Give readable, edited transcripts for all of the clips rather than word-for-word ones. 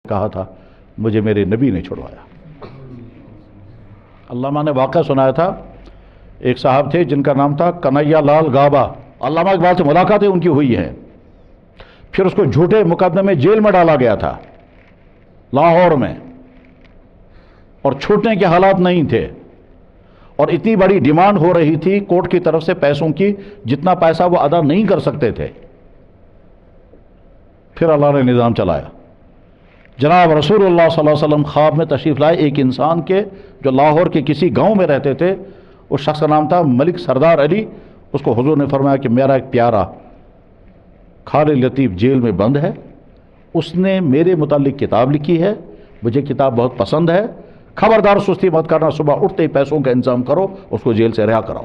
کہا تھا مجھے میرے نبی نے چھڑوایا۔ علامہ نے واقعہ سنایا تھا، ایک صاحب تھے جن کا نام تھا کنیا لال گابا۔ علامہ اقبال سے ملاقاتیں ان کی ہوئی ہیں، پھر اس کو جھوٹے مقدمے میں جیل میں ڈالا گیا تھا لاہور میں، اور چھوٹنے کے حالات نہیں تھے، اور اتنی بڑی ڈیمانڈ ہو رہی تھی کورٹ کی طرف سے پیسوں کی، جتنا پیسہ وہ ادا نہیں کر سکتے تھے۔ پھر اللہ نے نظام چلایا، جناب رسول اللہ صلی اللہ علیہ وسلم خواب میں تشریف لائے ایک انسان کے جو لاہور کے کسی گاؤں میں رہتے تھے۔ اس شخص کا نام تھا ملک سردار علی۔ اس کو حضور نے فرمایا کہ میرا ایک پیارا خالد لطیف جیل میں بند ہے، اس نے میرے متعلق کتاب لکھی ہے، مجھے کتاب بہت پسند ہے، خبردار سستی مت کرنا، صبح اٹھتے ہی پیسوں کا انتظام کرو، اس کو جیل سے رہا کراؤ۔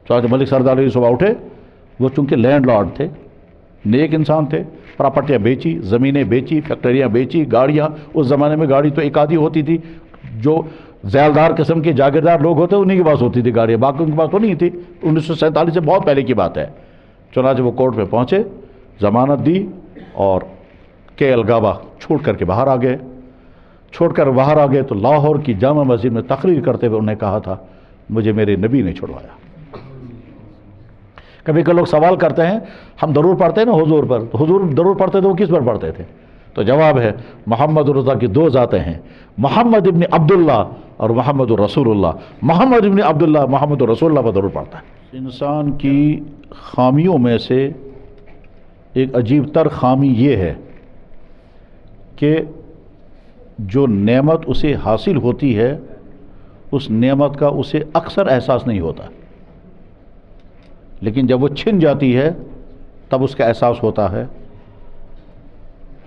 چنانچہ ملک سردار علی صبح اٹھے، وہ چونکہ لینڈ لارڈ تھے، نیک انسان تھے، پراپرٹیاں بیچی، زمینیں بیچی، فیکٹریاں بیچی، گاڑیاں، اس زمانے میں گاڑی تو ایک آدھی ہوتی تھی، جو ذیلدار قسم کے جاگیردار لوگ ہوتے انہیں کے پاس ہوتی تھی گاڑیاں، باقی ان کے پاس تو نہیں تھی۔ 1947 سے بہت پہلے کی بات ہے۔ چنانچہ وہ کورٹ میں پہنچے، ضمانت دی، اور کے الگابا چھوڑ کر کے باہر آ گئے۔ چھوڑ کر باہر آ گئے تو لاہور کی جامع مسجد میں تقریر کرتے ہوئے انہوں نے کہا تھا مجھے میرے نبی نے چھڑوایا۔ کبھی کبھی لوگ سوال کرتے ہیں ہم درود پڑھتے ہیں نا حضور پر، تو حضور درود پڑھتے تھے وہ کس پر پڑھتے تھے؟ تو جواب ہے محمد رضا کی دو ذاتیں ہیں، محمد ابن عبداللہ اور محمد رسول اللہ۔ محمد ابن عبداللہ محمد رسول اللہ پر درود پڑھتا ہے۔ انسان کی خامیوں میں سے ایک عجیب تر خامی یہ ہے کہ جو نعمت اسے حاصل ہوتی ہے اس نعمت کا اسے اکثر احساس نہیں ہوتا، لیکن جب وہ چھن جاتی ہے تب اس کا احساس ہوتا ہے۔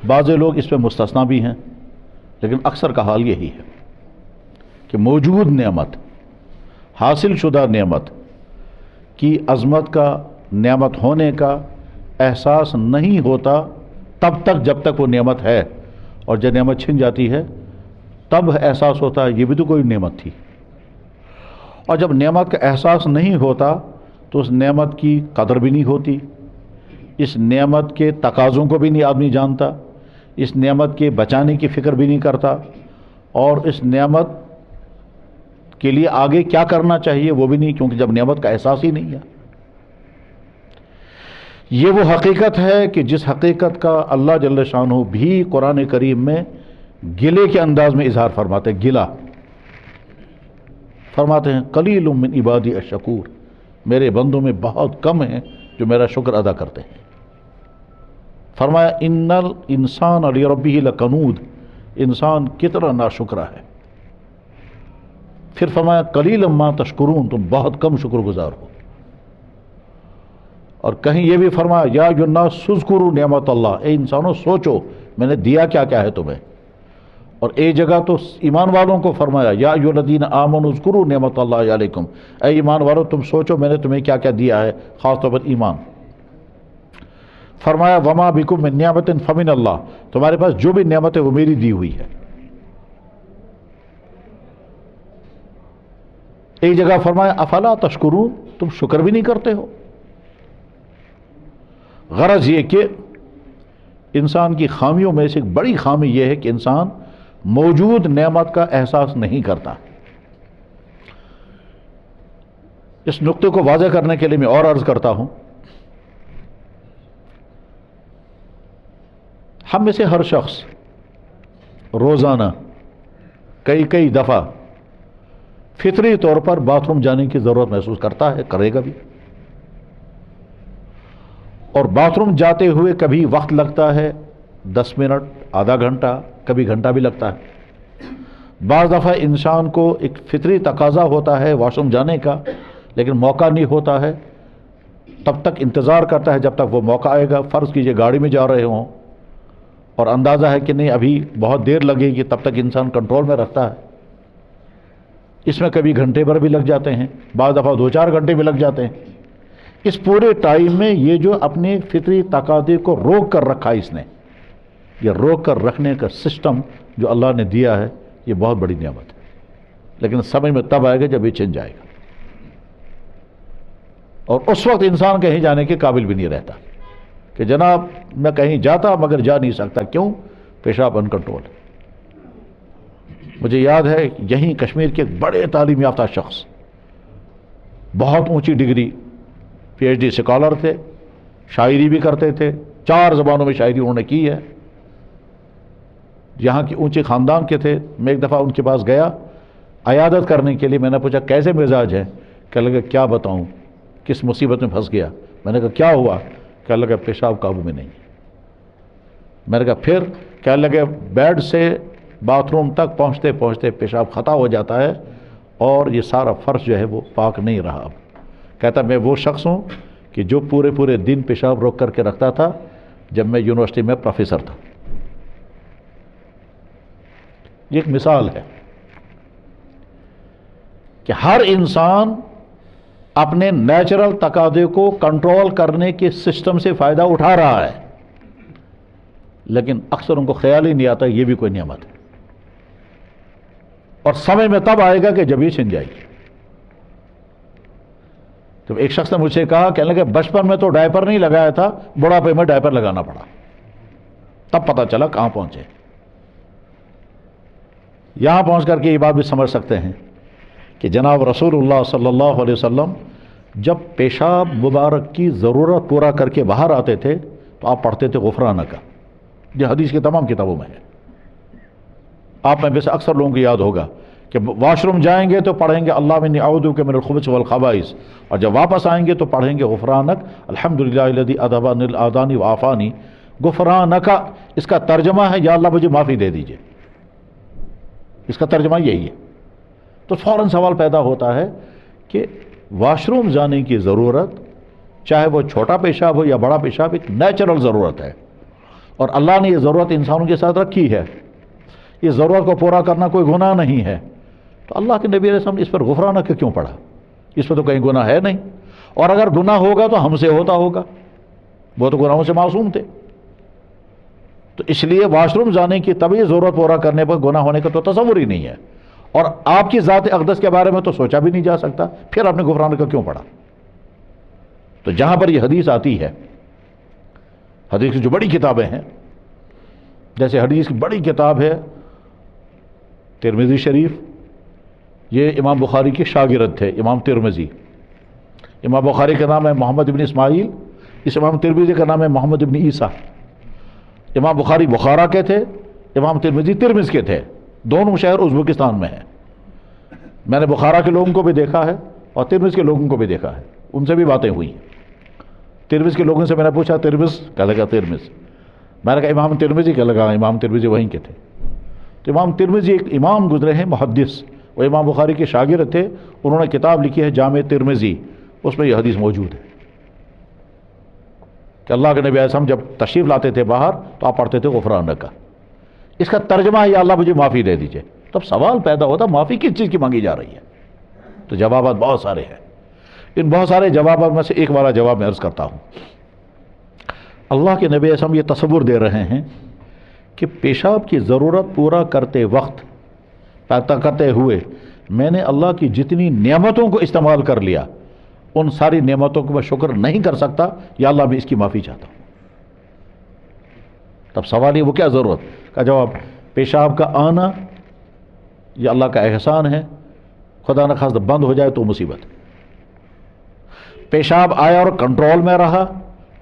بعض لوگ اس پہ مستثنا بھی ہیں، لیکن اکثر کا حال یہی ہے کہ موجود نعمت، حاصل شدہ نعمت کی عظمت کا، نعمت ہونے کا احساس نہیں ہوتا تب تک جب تک وہ نعمت ہے، اور جب نعمت چھن جاتی ہے تب احساس ہوتا ہے یہ بھی تو کوئی نعمت تھی۔ اور جب نعمت کا احساس نہیں ہوتا تو اس نعمت کی قدر بھی نہیں ہوتی، اس نعمت کے تقاضوں کو بھی نہیں آدمی جانتا، اس نعمت کے بچانے کی فکر بھی نہیں کرتا، اور اس نعمت کے لیے آگے کیا کرنا چاہیے وہ بھی نہیں، کیونکہ جب نعمت کا احساس ہی نہیں ہے۔ یہ وہ حقیقت ہے کہ جس حقیقت کا اللہ جل شانہ بھی قرآن کریم میں گلے کے انداز میں اظہار فرماتے ہیں۔ گلہ فرماتے ہیں قلیل من عبادی الشکور، میرے بندوں میں بہت کم ہیں جو میرا شکر ادا کرتے ہیں۔ فرمایا ان الانسان لربہ لکنود، انسان کتنا ناشکرا ہے۔ پھر فرمایا قلیلا ما تشکرون، تم بہت کم شکر گزار ہو۔ اور کہیں یہ بھی فرمایا یا ایھا الناس اذکروا نعمت اللہ، اے انسانوں سوچو میں نے دیا کیا کیا ہے تمہیں۔ اور ایک جگہ تو ایمان والوں کو فرمایا یا ایھا الذین آمنوا اذکروا نعمت اللہ علیکم، اے ایمان والوں تم سوچو میں نے تمہیں کیا کیا دیا ہے، خاص طور پر ایمان۔ فرمایا وما بکم من نعمت فمن اللہ، تمہارے پاس جو بھی نعمت ہے وہ میری دی ہوئی ہے۔ ایک جگہ فرمایا افلا تشکرون، تم شکر بھی نہیں کرتے ہو۔ غرض یہ کہ انسان کی خامیوں میں سے ایک بڑی خامی یہ ہے کہ انسان موجود نعمت کا احساس نہیں کرتا۔ اس نقطے کو واضح کرنے کے لیے میں اور عرض کرتا ہوں، ہم میں سے ہر شخص روزانہ کئی دفعہ فطری طور پر باتھ روم جانے کی ضرورت محسوس کرتا ہے، کرے گا بھی، اور باتھ روم جاتے ہوئے کبھی وقت لگتا ہے 10 منٹ، آدھا گھنٹہ، کبھی گھنٹہ بھی لگتا ہے۔ بعض دفعہ انسان کو ایک فطری تقاضا ہوتا ہے واش روم جانے کا، لیکن موقع نہیں ہوتا ہے، تب تک انتظار کرتا ہے جب تک وہ موقع آئے گا۔ فرض کیجئے گاڑی میں جا رہے ہوں اور اندازہ ہے کہ نہیں ابھی بہت دیر لگے گی، تب تک انسان کنٹرول میں رکھتا ہے۔ اس میں کبھی گھنٹے بھر بھی لگ جاتے ہیں، بعض دفعہ 2-4 گھنٹے بھی لگ جاتے ہیں۔ اس پورے ٹائم میں یہ جو اپنے فطری تقاضے کو روک کر رکھا اس نے، یہ روک کر رکھنے کا سسٹم جو اللہ نے دیا ہے یہ بہت بڑی نعمت ہے، لیکن سمجھ میں تب آئے گا جب یہ چھن جائے گا، اور اس وقت انسان کہیں جانے کے قابل بھی نہیں رہتا کہ جناب میں کہیں جاتا مگر جا نہیں سکتا، کیوں؟ پیشاب ان کنٹرول۔ مجھے یاد ہے یہیں کشمیر کے ایک بڑے تعلیم یافتہ شخص، بہت اونچی degree, P H D scholar تھے، شاعری بھی کرتے تھے، 4 زبانوں میں شاعری انہوں نے کی ہے، یہاں کی اونچے خاندان کے تھے۔ میں ایک دفعہ ان کے پاس گیا عیادت کرنے کے لیے، میں نے پوچھا کیسے مزاج ہے؟ کہنے لگا کیا بتاؤں، کس مصیبت میں پھنس گیا۔ میں نے کہا کیا ہوا؟ کہنے لگا پیشاب قابو میں نہیں۔ میں نے کہا پھر؟ کہنے لگے بیڈ سے باتھ روم تک پہنچتے پہنچتے پیشاب خطا ہو جاتا ہے اور یہ سارا فرش جو ہے وہ پاک نہیں رہا۔ اب کہتا میں وہ شخص ہوں کہ جو پورے دن پیشاب روک کر کے رکھتا تھا جب میں یونیورسٹی میں پروفیسر تھا۔ یہ ایک مثال ہے کہ ہر انسان اپنے نیچرل تقاضے کو کنٹرول کرنے کے سسٹم سے فائدہ اٹھا رہا ہے، لیکن اکثر ان کو خیال ہی نہیں آتا یہ بھی کوئی نعمت ہے، اور سمجھ میں تب آئے گا کہ جب یہ چھن جائے گی۔ تو ایک شخص نے مجھ سے کہا، کہنے لگا بچپن میں تو ڈائپر نہیں لگایا تھا، بڑھاپے میں ڈائپر لگانا پڑا، تب پتہ چلا کہاں پہنچے۔ یہاں پہنچ کر کے یہ بات بھی سمجھ سکتے ہیں کہ جناب رسول اللہ صلی اللہ علیہ وسلم جب پیشاب مبارک کی ضرورت پورا کر کے باہر آتے تھے تو آپ پڑھتے تھے غفرانک۔ یہ حدیث کی تمام کتابوں میں ہے۔ آپ میں سے اکثر لوگوں کو یاد ہوگا کہ واش روم جائیں گے تو پڑھیں گے اللہم انی اعوذ بک من الخبث والخبائث، اور جب واپس آئیں گے تو پڑھیں گے غفرانک الحمدللہ الذی اذھب عنی الاذان وعافانی۔ غفرانک اس کا ترجمہ ہے یا اللہ مجھے معافی دے دیجئے، اس کا ترجمہ یہی ہے۔ تو فوراً سوال پیدا ہوتا ہے کہ واش روم جانے کی ضرورت، چاہے وہ چھوٹا پیشاب ہو یا بڑا پیشاب، ایک نیچرل ضرورت ہے، اور اللہ نے یہ ضرورت انسانوں کے ساتھ رکھی ہے۔ یہ ضرورت کو پورا کرنا کوئی گناہ نہیں ہے، تو اللہ کے نبی علیہ السلام نے اس پر غفرانک کیوں پڑھا؟ اس پر تو کہیں گناہ ہے نہیں، اور اگر گناہ ہوگا تو ہم سے ہوتا ہوگا، وہ تو گناہوں سے معصوم تھے۔ تو اس لیے واش روم جانے کی طبعی ضرورت پورا کرنے پر گناہ ہونے کا تو تصور ہی نہیں ہے، اور آپ کی ذات اقدس کے بارے میں تو سوچا بھی نہیں جا سکتا، پھر آپ نے غفرانک کا کیوں پڑھا؟ تو جہاں پر یہ حدیث آتی ہے، حدیث کی جو بڑی کتابیں ہیں، جیسے حدیث کی بڑی کتاب ہے ترمذی شریف، یہ امام بخاری کے شاگرد تھے امام ترمذی۔ امام بخاری کا نام ہے محمد ابن اسماعیل، اس امام ترمذی کا نام ہے محمد ابن عیسیٰ۔ امام بخاری بخارا کے تھے، امام ترمذی ترمذ کے تھے، دونوں شہر ازبکستان میں ہیں۔ میں نے بخارا کے لوگوں کو بھی دیکھا ہے اور ترمذ کے لوگوں کو بھی دیکھا ہے، ان سے بھی باتیں ہوئی ہیں۔ ترمذ کے لوگوں سے میں نے پوچھا ترمذ، کہنے لگا ترمذ۔ میں نے کہا امام ترمذی، کہنے لگا امام ترمذی وہیں کے تھے۔ تو امام ترمذی ایک امام گزرے ہیں محدث، وہ امام بخاری کے شاگرد تھے، انہوں نے کتاب لکھی ہے جامع ترمذی، اس میں یہ حدیث موجود ہے کہ اللہ کے نبی علیہ السلام جب تشریف لاتے تھے باہر تو آپ پڑھتے تھے غفرانک کا۔ اس کا ترجمہ ہے یا اللہ مجھے معافی دے دیجئے۔ تب سوال پیدا ہوتا معافی کس چیز کی مانگی جا رہی ہے؟ تو جوابات بہت سارے ہیں، ان بہت سارے جوابات میں سے ایک والا جواب میں عرض کرتا ہوں۔ اللہ کے نبی علیہ السلام یہ تصور دے رہے ہیں کہ پیشاب کی ضرورت پورا کرتے وقت، پیدا کرتے ہوئے میں نے اللہ کی جتنی نعمتوں کو استعمال کر لیا، ان ساری نعمتوں کو میں شکر نہیں کر سکتا، یا اللہ میں اس کی معافی چاہتا ہوں۔ تب سوال یہ وہ کیا ضرورت کا جواب، پیشاب کا آنا یہ اللہ کا احسان ہے، خدا نخواستہ بند ہو جائے تو مصیبت۔ پیشاب آیا اور کنٹرول میں رہا،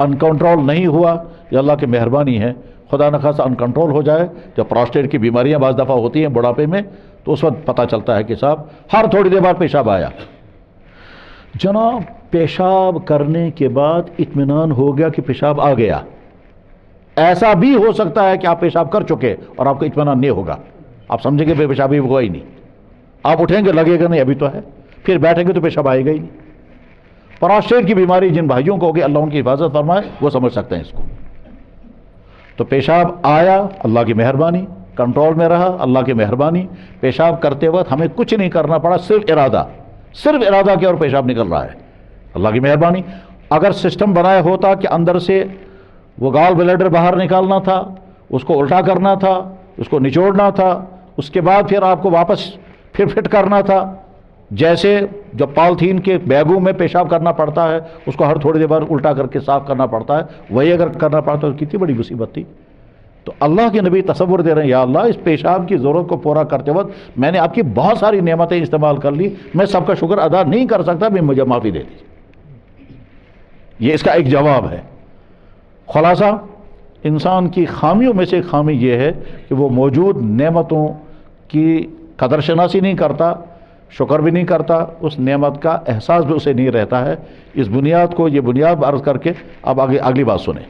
ان کنٹرول نہیں ہوا، یہ اللہ کی مہربانی ہے، خدا نخواستہ ان کنٹرول ہو جائے۔ جب پراسٹیٹ کی بیماریاں بعض دفعہ ہوتی ہیں بڑھاپے میں، تو اس وقت پتہ چلتا ہے کہ صاحب ہر تھوڑی دیر بعد پیشاب آیا۔ جناب پیشاب کرنے کے بعد اطمینان ہو گیا کہ پیشاب آ گیا، ایسا بھی ہو سکتا ہے کہ آپ پیشاب کر چکے اور آپ کو اطمینان نہیں ہوگا، آپ سمجھیں گے پیشاب ہی ہوا ہی نہیں، آپ اٹھیں گے لگے گا نہیں ابھی تو ہے، پھر بیٹھیں گے تو پیشاب آئے گا ہی نہیں۔ پراسٹیٹ کی بیماری جن بھائیوں کو ہوگی اللہ ان کی حفاظت فرمائے، وہ سمجھ سکتے ہیں اس کو۔ تو پیشاب آیا اللہ کی مہربانی، کنٹرول میں رہا اللہ کی مہربانی۔ پیشاب کرتے وقت ہمیں کچھ نہیں کرنا پڑا، صرف ارادہ کیا اور پیشاب نکل رہا ہے، اللہ کی مہربانی۔ اگر سسٹم بنایا ہوتا کہ اندر سے وہ گال بلیڈر باہر نکالنا تھا، اس کو الٹا کرنا تھا، اس کو نچوڑنا تھا، اس کے بعد پھر آپ کو واپس پھر فٹ کرنا تھا، جیسے جو پالیتھین کے بیگوں میں پیشاب کرنا پڑتا ہے اس کو ہر تھوڑی دیر بعد الٹا کر کے صاف کرنا پڑتا ہے، وہی اگر کرنا پڑتا ہے تو کتنی بڑی مصیبت تھی۔ تو اللہ کے نبی تصور دے رہے ہیں، یا اللہ اس پیشاب کی ضرورت کو پورا کرتے وقت میں نے آپ کی بہت ساری نعمتیں استعمال کر لی، میں سب کا شکر ادا نہیں کر سکتا، بھی مجھے معافی دے دیجیے۔ یہ اس کا ایک جواب ہے۔ خلاصہ انسان کی خامیوں میں سے ایک خامی یہ ہے کہ وہ موجود نعمتوں کی قدر شناسی نہیں کرتا، شکر بھی نہیں کرتا، اس نعمت کا احساس بھی اسے نہیں رہتا ہے۔ اس بنیاد کو، یہ بنیاد عرض کر کے اب آگے اگلی بات سنیں۔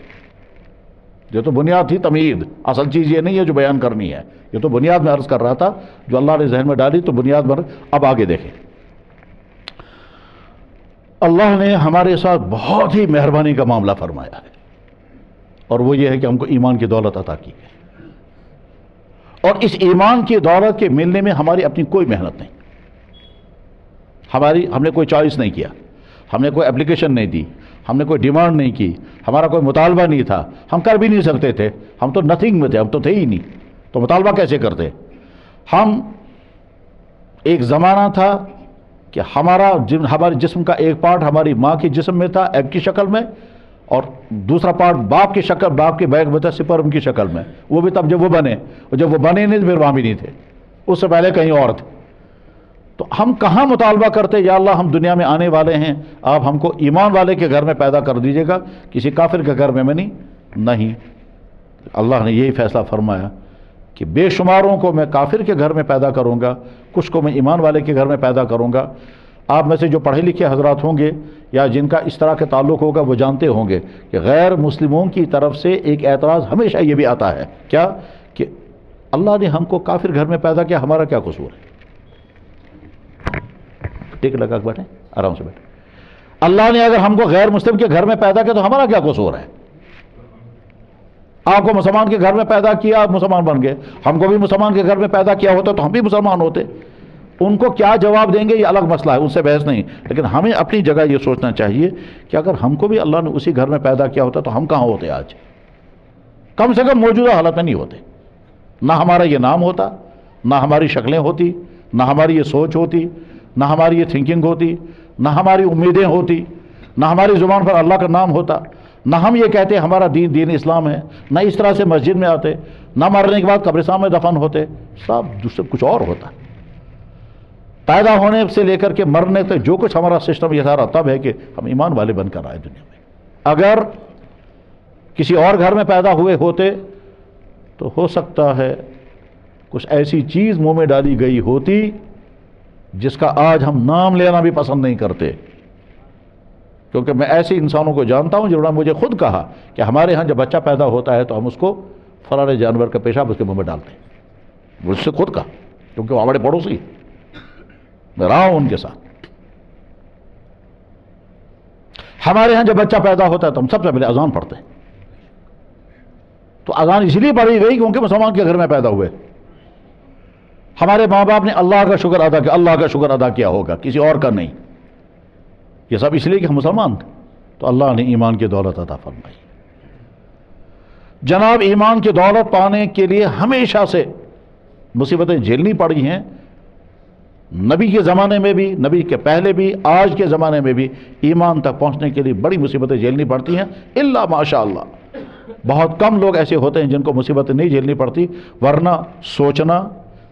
یہ تو بنیاد تھی تمہید، اصل چیز یہ نہیں ہے جو بیان کرنی ہے، یہ تو بنیاد میں عرض کر رہا تھا جو اللہ نے ذہن میں ڈالی، تو بنیاد پر اب آگے دیکھیں۔ اللہ نے ہمارے ساتھ بہت ہی مہربانی کا معاملہ فرمایا ہے، اور وہ یہ ہے کہ ہم کو ایمان کی دولت عطا کی ہے، اور اس ایمان کی دولت کے ملنے میں ہماری اپنی کوئی محنت نہیں، ہم نے کوئی چوائس نہیں کیا، ہم نے کوئی اپلیکیشن نہیں دی، ہم نے کوئی ڈیمانڈ نہیں کی، ہمارا کوئی مطالبہ نہیں تھا، ہم کر بھی نہیں سکتے تھے، ہم تو نتھنگ میں تھے، ہم تو تھے ہی نہیں، تو مطالبہ کیسے کرتے؟ ہم ایک زمانہ تھا کہ ہمارے جسم کا ایک پارٹ ہماری ماں کے جسم میں تھا ایگ کی شکل میں، اور دوسرا پارٹ باپ کے بیگ میں تھا سپرم کی شکل میں، وہ بھی تب جب وہ بنے، اور جب وہ بنے نہیں تو پھر وہاں بھی نہیں تھے، اس سے پہلے کہیں اور تھے۔ تو ہم کہاں مطالبہ کرتے، یا اللہ ہم دنیا میں آنے والے ہیں، آپ ہم کو ایمان والے کے گھر میں پیدا کر دیجیے گا، کسی کافر کے گھر میں نہیں۔ اللہ نے یہی فیصلہ فرمایا کہ بے شماروں کو میں کافر کے گھر میں پیدا کروں گا، کچھ کو میں ایمان والے کے گھر میں پیدا کروں گا۔ آپ میں سے جو پڑھے لکھے حضرات ہوں گے یا جن کا اس طرح کے تعلق ہوگا وہ جانتے ہوں گے کہ غیر مسلموں کی طرف سے ایک اعتراض ہمیشہ یہ بھی آتا ہے، کیا کہ اللہ نے ہم کو کافر گھر میں پیدا کیا، ہمارا کیا قصور ہے؟ ٹھیک لگا کہ بیٹھیں، آرام سے بیٹھیں۔ اللہ نے اگر ہم کو غیر مسلم کے گھر میں پیدا کیا تو ہمارا کیا قصور ہے؟ آپ کو مسلمان کے گھر میں پیدا کیا، آپ مسلمان بن گئے، ہم کو بھی مسلمان کے گھر میں پیدا کیا ہوتا تو ہم بھی مسلمان ہوتے۔ ان کو کیا جواب دیں گے یہ الگ مسئلہ ہے، ان سے بحث نہیں، لیکن ہمیں اپنی جگہ یہ سوچنا چاہیے کہ اگر ہم کو بھی اللہ نے اسی گھر میں پیدا کیا ہوتا تو ہم کہاں ہوتے آج؟ کم سے کم موجودہ حالت میں نہیں ہوتے، نہ ہمارا یہ نام ہوتا، نہ ہماری شکلیں ہوتی، نہ ہماری یہ سوچ ہوتی، نہ ہماری یہ تھنکنگ ہوتی، نہ ہماری امیدیں ہوتی، نہ ہماری زبان پر اللہ کا نام ہوتا، نہ ہم یہ کہتے ہمارا دین اسلام ہے، نہ اس طرح سے مسجد میں آتے، نہ مرنے کے بعد قبرستان میں دفن ہوتے، سب دوسرے کچھ اور ہوتا۔ پیدا ہونے سے لے کر کے مرنے تک جو کچھ ہمارا سسٹم یہ سارا تب ہے کہ ہم ایمان والے بن کر آئے دنیا میں۔ اگر کسی اور گھر میں پیدا ہوئے ہوتے تو ہو سکتا ہے کچھ ایسی چیز منہ میں ڈالی گئی ہوتی جس کا آج ہم نام لینا بھی پسند نہیں کرتے، کیونکہ میں ایسے انسانوں کو جانتا ہوں جنہوں نے مجھے خود کہا کہ ہمارے ہاں جب بچہ پیدا ہوتا ہے تو ہم اس کو فلاں جانور کا پیشاب اس کے منہ میں ڈالتے ہیں، مجھ سے خود کہا، کیونکہ وہ ہمارے پڑوسی، میں رہا ہوں ان کے ساتھ۔ ہمارے ہاں جب بچہ پیدا ہوتا ہے تو ہم سب سے پہلے اذان پڑھتے ہیں، تو اذان اس لیے پڑھی گئی کیونکہ مسلمان کے گھر میں پیدا ہوئے۔ ہمارے ماں باپ نے اللہ کا شکر ادا کیا، اللہ کا شکر ادا کیا ہوگا، کسی اور کا نہیں، یہ سب اس لیے کہ ہم مسلمان تھے، تو اللہ نے ایمان کی دولت عطا فرمائی۔ جناب ایمان کی دولت پانے کے لیے ہمیشہ سے مصیبتیں جھیلنی پڑی ہیں، نبی کے زمانے میں بھی، نبی کے پہلے بھی، آج کے زمانے میں بھی ایمان تک پہنچنے کے لیے بڑی مصیبتیں جھیلنی پڑتی ہیں، الا ماشاء اللہ بہت کم لوگ ایسے ہوتے ہیں جن کو مصیبتیں نہیں جھیلنی پڑتی، ورنہ سوچنا،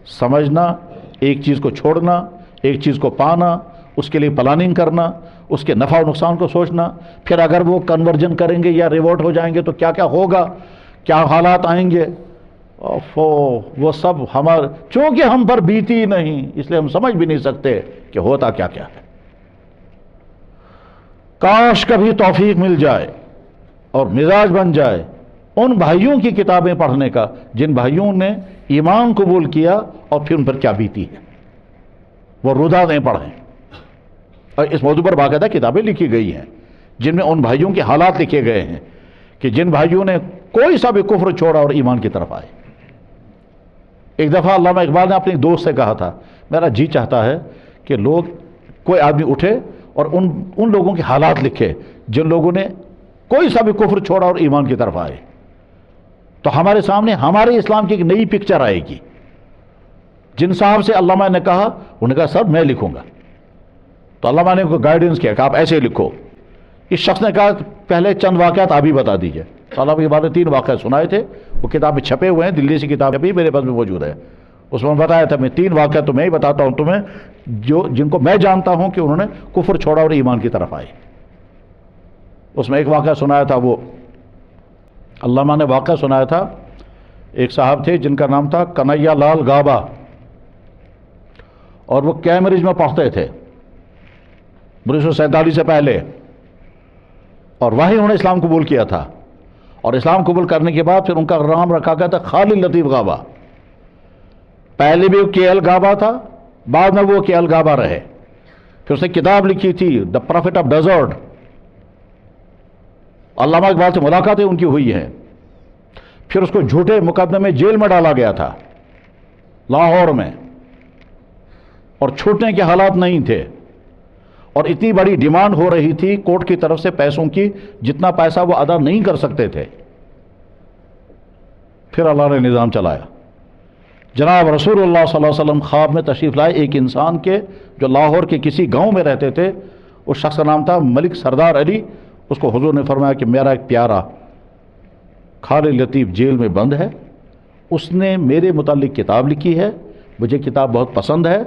سمجھنا، ایک چیز کو چھوڑنا، ایک چیز کو پانا، اس کے لیے پلاننگ کرنا، اس کے نفع و نقصان کو سوچنا، پھر اگر وہ کنورجن کریں گے یا ریورٹ ہو جائیں گے تو کیا کیا ہوگا، کیا حالات آئیں گے، وہ سب چونکہ ہم پر بیتی نہیں اس لیے ہم سمجھ بھی نہیں سکتے کہ ہوتا کیا کیا ہے۔ کاش کبھی توفیق مل جائے اور مزاج بن جائے ان بھائیوں کی کتابیں پڑھنے کا جن بھائیوں نے ایمان قبول کیا اور پھر ان پر کیا بیتی ہے، وہ رودادیں پڑھیں، اور اس موضوع پر باقاعدہ کتابیں لکھی گئی ہیں جن میں ان بھائیوں کے حالات لکھے گئے ہیں کہ جن بھائیوں نے کوئی سا بھی کفر چھوڑا اور ایمان کی طرف آئے۔ ایک دفعہ علامہ اقبال نے اپنے دوست سے کہا تھا، میرا جی چاہتا ہے کہ کوئی آدمی اٹھے اور ان لوگوں کے حالات لکھے جن لوگوں نے کوئی سا بھی کفر چھوڑا اور ایمان کی طرف آئے، تو ہمارے سامنے ہمارے اسلام کی ایک نئی پکچر آئے گی۔ جن صاحب سے علامہ نے کہا، انہوں نے کہا سر میں لکھوں گا، تو علامہ نے کو گائیڈنس کیا کہ آپ ایسے لکھو. اس شخص نے کہا پہلے چند واقعات آپ ہی بتا دیجئے. تو علامہ کے بعد 3 واقعات سنائے تھے، وہ کتاب میں چھپے ہوئے ہیں، دلی سے کتاب ابھی میرے پاس میں موجود ہے. اس میں بتایا تھا میں 3 واقعات تو میں ہی بتاتا ہوں تمہیں جن کو میں جانتا ہوں کہ انہوں نے کفر چھوڑا اور ایمان کی طرف آئے. اس میں ایک واقعہ سنایا تھا، وہ علامہ نے واقعہ سنایا تھا. ایک صاحب تھے جن کا نام تھا کنیا لال گابا، اور وہ کیمبرج میں پڑھتے تھے 1947 سے پہلے، اور وہیں انہوں نے اسلام قبول کیا تھا. اور اسلام قبول کرنے کے بعد پھر ان کا نام رکھا گیا تھا خالد لطیف غابہ. پہلے بھی وہ کے ایل غابہ تھا، بعد میں وہ کے ایل غابہ رہے. پھر اس نے کتاب لکھی تھی دا پروفٹ آف ڈیزرٹ. علامہ اقبال سے ملاقاتیں ان کی ہوئی ہیں. پھر اس کو جھوٹے مقدمے میں جیل میں ڈالا گیا تھا لاہور میں، اور چھوٹنے کے حالات نہیں تھے، اور اتنی بڑی ڈیمانڈ ہو رہی تھی کورٹ کی طرف سے پیسوں کی، جتنا پیسہ وہ ادا نہیں کر سکتے تھے. پھر اللہ نے نظام چلایا. جناب رسول اللہ صلی اللہ علیہ وسلم خواب میں تشریف لائے ایک انسان کے جو لاہور کے کسی گاؤں میں رہتے تھے. اس شخص کا نام تھا ملک سردار علی. اس کو حضور نے فرمایا کہ میرا ایک پیارا خالد لطیف جیل میں بند ہے، اس نے میرے متعلق کتاب لکھی ہے، مجھے کتاب بہت پسند ہے،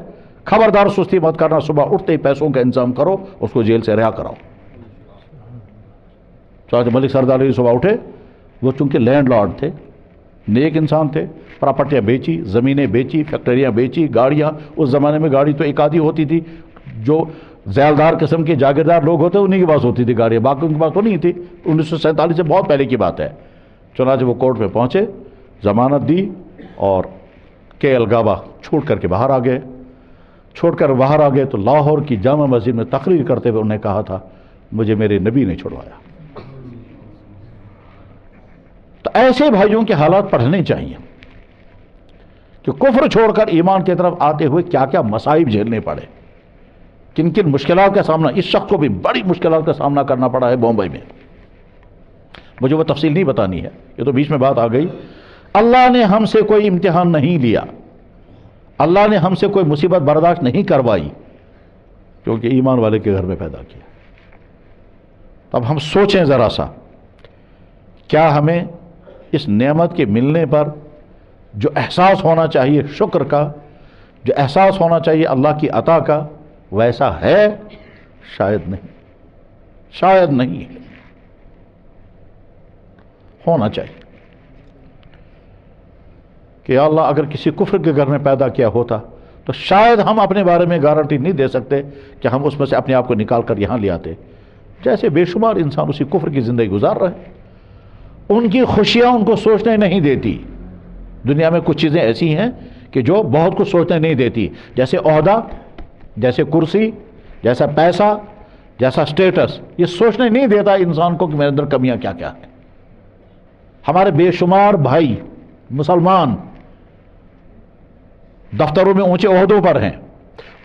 خبردار سستی مت کرنا، صبح اٹھتے ہی پیسوں کا انتظام کرو، اس کو جیل سے رہا کراؤ. چنانچہ ملک سردار علی صبح اٹھے. وہ چونکہ لینڈ لارڈ تھے، نیک انسان تھے، پراپرٹیاں بیچی، زمینیں بیچی، فیکٹریاں بیچی، گاڑیاں. اس زمانے میں گاڑی تو ایک آدھی ہوتی تھی، جو ذیلدار قسم کے جاگیردار لوگ ہوتے انہیں کے پاس ہوتی تھی گاڑیاں، باقی ان کے پاس تو نہیں تھی. 1947 سے بہت پہلے کی بات ہے. چنانچہ وہ کورٹ میں پہنچے، ضمانت دی، اور کے ایل غابہ چھوڑ کر کے باہر آ گئے. چھوڑ کر باہر آ گئے تو لاہور کی جامع مسجد میں تقریر کرتے ہوئے انہوں نے کہا تھا مجھے میرے نبی نے چھڑوایا. تو ایسے بھائیوں کے حالات پڑھنے چاہیے کہ کفر چھوڑ کر ایمان کی طرف آتے ہوئے کیا کیا مصائب جھیلنے پڑے، کن کن مشکلات کا سامنا. اس شخص کو بھی بڑی مشکلات کا سامنا کرنا پڑا ہے بمبئی میں. مجھے وہ تفصیل نہیں بتانی ہے، یہ تو بیچ میں بات آ گئی. اللہ نے ہم سے کوئی امتحان نہیں لیا، اللہ نے ہم سے کوئی مصیبت برداشت نہیں کروائی، کیونکہ ایمان والے کے گھر میں پیدا کیا. اب ہم سوچیں ذرا سا، کیا ہمیں اس نعمت کے ملنے پر جو احساس ہونا چاہیے شکر کا، جو احساس ہونا چاہیے اللہ کی عطا کا، ویسا ہے؟ شاید نہیں، شاید نہیں ہے. ہونا چاہیے کہ یا اللہ اگر کسی کفر کے گھر میں پیدا کیا ہوتا تو شاید ہم اپنے بارے میں گارنٹی نہیں دے سکتے کہ ہم اس میں سے اپنے آپ کو نکال کر یہاں لے آتے. جیسے بے شمار انسان اسی کفر کی زندگی گزار رہے ہیں، ان کی خوشیاں ان کو سوچنے نہیں دیتی. دنیا میں کچھ چیزیں ایسی ہیں کہ جو بہت کچھ سوچنے نہیں دیتی، جیسے عہدہ، جیسے کرسی، جیسا پیسہ، جیسا سٹیٹس. یہ سوچنے نہیں دیتا انسان کو کہ میرے اندر کمیاں کیا کیا ہیں. ہمارے بے شمار بھائی مسلمان دفتروں میں اونچے عہدوں پر ہیں،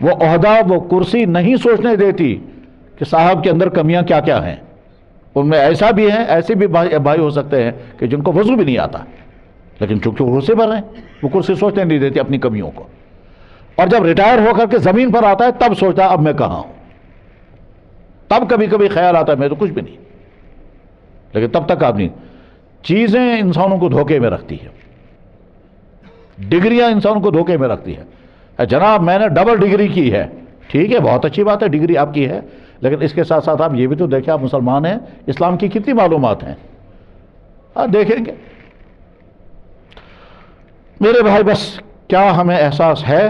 وہ عہدہ، وہ کرسی نہیں سوچنے دیتی کہ صاحب کے اندر کمیاں کیا کیا ہیں. ان میں ایسا بھی ہیں، ایسے بھی بھائی ہو سکتے ہیں کہ جن کو وضو بھی نہیں آتا، لیکن چونکہ وہ کرسی پر ہیں وہ کرسی سوچنے نہیں دیتی اپنی کمیوں کو. اور جب ریٹائر ہو کر کے زمین پر آتا ہے تب سوچتا ہے اب میں کہاں ہوں. تب کبھی کبھی خیال آتا ہے میں تو کچھ بھی نہیں. لیکن تب تک آدمی، چیزیں انسانوں کو دھوکے میں رکھتی ہے، ڈگریاں انسانوں کو دھوکے میں رکھتی ہے. جناب میں نے ڈبل ڈگری کی ہے، ٹھیک ہے بہت اچھی بات ہے ڈگری آپ کی ہے، لیکن اس کے ساتھ ساتھ آپ یہ بھی تو دیکھیں آپ مسلمان ہیں، اسلام کی کتنی معلومات ہیں آپ دیکھیں گے. میرے بھائی بس کیا ہمیں احساس ہے؟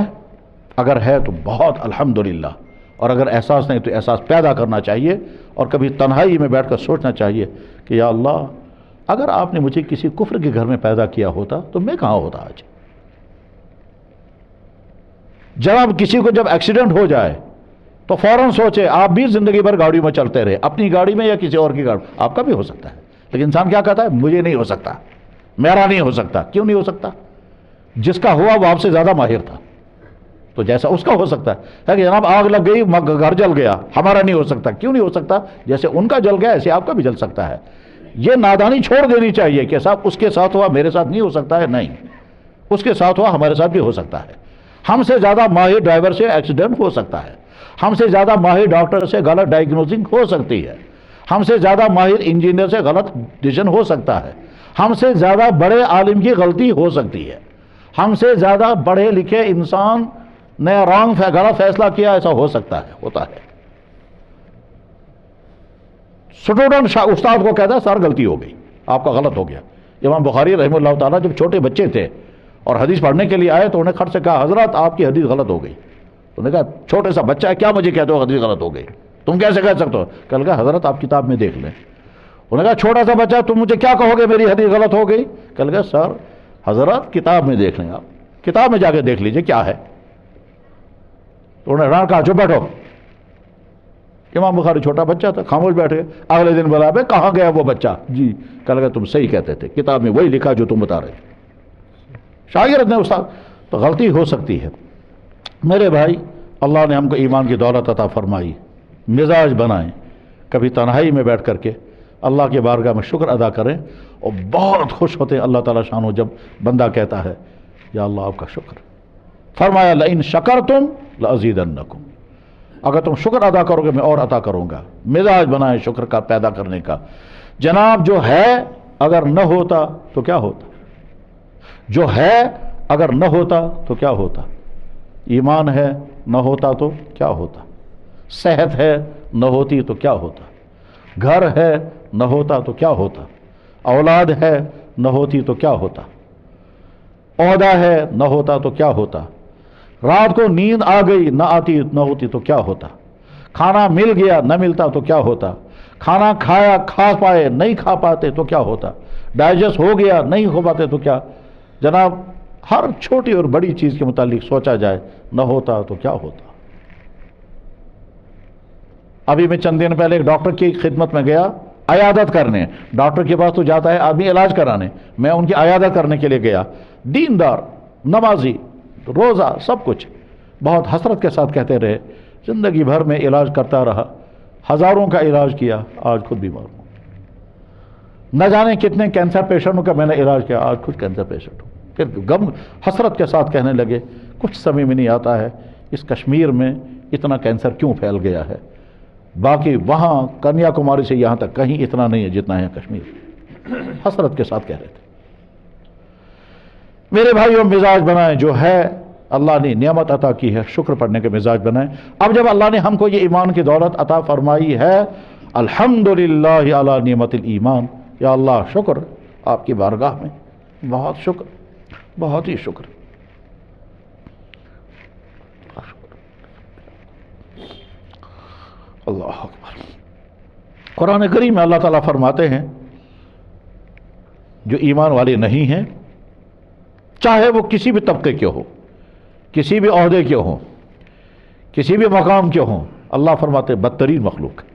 اگر ہے تو بہت الحمدللہ، اور اگر احساس نہیں تو احساس پیدا کرنا چاہیے، اور کبھی تنہائی میں بیٹھ کر سوچنا چاہیے کہ یا اللہ اگر آپ نے مجھے کسی کفر کے گھر میں پیدا کیا ہوتا تو میں کہاں ہوتا آج. جب کسی کو جب ایکسیڈنٹ ہو جائے تو فوراً سوچے آپ بھی زندگی بھر گاڑی میں چلتے رہے، اپنی گاڑی میں یا کسی اور کی گاڑی، آپ کا بھی ہو سکتا ہے. لیکن انسان کیا کہتا ہے؟ مجھے نہیں ہو سکتا، میرا نہیں ہو سکتا. کیوں نہیں ہو سکتا؟ جس کا ہوا وہ آپ سے زیادہ ماہر تھا، تو جیسا اس کا ہو سکتا ہے کہ جناب آگ لگ گئی گھر جل گیا، ہمارا نہیں ہو سکتا. کیوں نہیں ہو سکتا؟ جیسے ان کا جل گیا ایسے آپ کا بھی جل سکتا ہے. یہ نادانی چھوڑ دینی چاہیے کہ صاحب اس کے ساتھ ہوا میرے ساتھ نہیں ہو سکتا ہے. نہیں، اس کے ساتھ ہوا ہمارے ساتھ بھی ہو سکتا ہے. ہم سے زیادہ ماہر ڈرائیور سے ایکسیڈنٹ ہو سکتا ہے، ہم سے زیادہ ماہر ڈاکٹر سے غلط ڈائگنوزنگ ہو سکتی ہے، ہم سے زیادہ ماہر انجینئر سے غلط ڈیسیژن ہو سکتا ہے، ہم سے زیادہ بڑے عالم کی غلطی ہو سکتی ہے، ہم سے زیادہ پڑھے لکھے انسان نے غلط فیصلہ کیا، ایسا ہو سکتا ہے، ہوتا ہے۔ اسٹوڈنٹ استاد کو کہتا ہے سر غلطی ہو گئی، آپ کا غلط ہو گیا۔ امام بخاری رحمہ اللہ تعالیٰ جب چھوٹے بچے تھے اور حدیث پڑھنے کے لیے آئے تو انہیں کھٹ سے کہا حضرت آپ کی حدیث غلط ہو گئی۔ انہوں نے کہا چھوٹے سا بچہ ہے، کیا مجھے کہتے ہو حدیث غلط ہو گئی، تم کیسے کہہ سکتے ہو؟ کہا کہ حضرت آپ کتاب میں دیکھ لیں۔ انہوں نے کہا چھوٹا سا بچہ تم مجھے کیا کہو گے میری حدیث غلط ہو گئی؟ کہا سر حضرت کتاب میں دیکھ لیں، آپ کتاب میں جا کے دیکھ لیجئے کیا ہے۔ تو انہوں نے کہا چپ بیٹھو۔ امام بخاری چھوٹا بچہ تھا، خاموش بیٹھے۔ اگلے دن بولا بھائی کہاں گیا وہ بچہ؟ جی۔ کہا تم صحیح کہتے تھے، کتاب میں وہی لکھا جو تم بتا رہے تھے۔ شاگرد نے استاد تو غلطی ہو سکتی ہے۔ میرے بھائی اللہ نے ہم کو ایمان کی دولت عطا فرمائی، مزاج بنائیں، کبھی تنہائی میں بیٹھ کر کے اللہ کے بارگاہ میں شکر ادا کریں، اور بہت خوش ہوتے ہیں اللہ تعالیٰ شانو جب بندہ کہتا ہے یا اللہ آپ کا شکر۔ فرمایا لئن شکرتم لازیدنکم، اگر تم شکر ادا کرو گے میں اور عطا کروں گا۔ مزاج بنائیں شکر کا پیدا کرنے کا۔ جناب جو ہے اگر نہ ہوتا تو کیا ہوتا؟ جو ہے اگر نہ ہوتا تو کیا ہوتا؟ ایمان ہے نہ ہوتا تو کیا ہوتا؟ صحت ہے نہ ہوتی تو کیا ہوتا؟ گھر ہے نہ ہوتا تو کیا ہوتا؟ اولاد ہے نہ ہوتی تو کیا ہوتا؟ عہدہ ہے نہ ہوتا تو کیا ہوتا؟ رات کو نیند آ گئی نہ آتی نہ ہوتی تو کیا ہوتا؟ کھانا مل گیا نہ ملتا تو کیا ہوتا؟ کھانا کھایا کھا پائے نہیں کھا پاتے تو کیا ہوتا؟ ڈائجسٹ ہو گیا نہیں ہو پاتے تو کیا؟ جناب ہر چھوٹی اور بڑی چیز کے متعلق سوچا جائے، نہ ہوتا تو کیا ہوتا؟ ابھی میں چند دن پہلے ایک ڈاکٹر کی خدمت میں گیا عیادت کرنے۔ ڈاکٹر کے پاس تو جاتا ہے آدمی علاج کرانے، میں ان کی عیادت کرنے کے لیے گیا۔ دیندار، نمازی، روزہ، سب کچھ، بہت حسرت کے ساتھ کہتے رہے زندگی بھر میں علاج کرتا رہا، ہزاروں کا علاج کیا، آج خود بیمار ہوں۔ نہ جانے کتنے کینسر پیشنٹوں کا میں نے علاج کیا، آج خود کینسر پیشنٹ ہوں۔ پھر غم حسرت کے ساتھ کہنے لگے کچھ سمجھ میں نہیں آتا ہے اس کشمیر میں اتنا کینسر کیوں پھیل گیا ہے، باقی وہاں کنیا کماری سے یہاں تک کہیں اتنا نہیں ہے جتنا ہے کشمیر۔ حسرت کے ساتھ کہہ رہے تھے۔ میرے بھائیوں مزاج بنائیں، جو ہے اللہ نے نعمت عطا کی ہے شکر پڑھنے کے مزاج بنائیں۔ اب جب اللہ نے ہم کو یہ ایمان کی دولت عطا فرمائی ہے، الحمدللہ علی نعمت الایمان، یا اللہ شکر آپ کی بارگاہ میں، بہت شکر، بہت ہی شکر۔ اللہ اکبر۔ قرآن کریم میں اللہ تعالیٰ فرماتے ہیں جو ایمان والے نہیں ہیں، چاہے وہ کسی بھی طبقے کے ہو، کسی بھی عہدے کے ہوں، کسی بھی مقام کے ہوں، اللہ فرماتے ہیں بدترین مخلوق ہے۔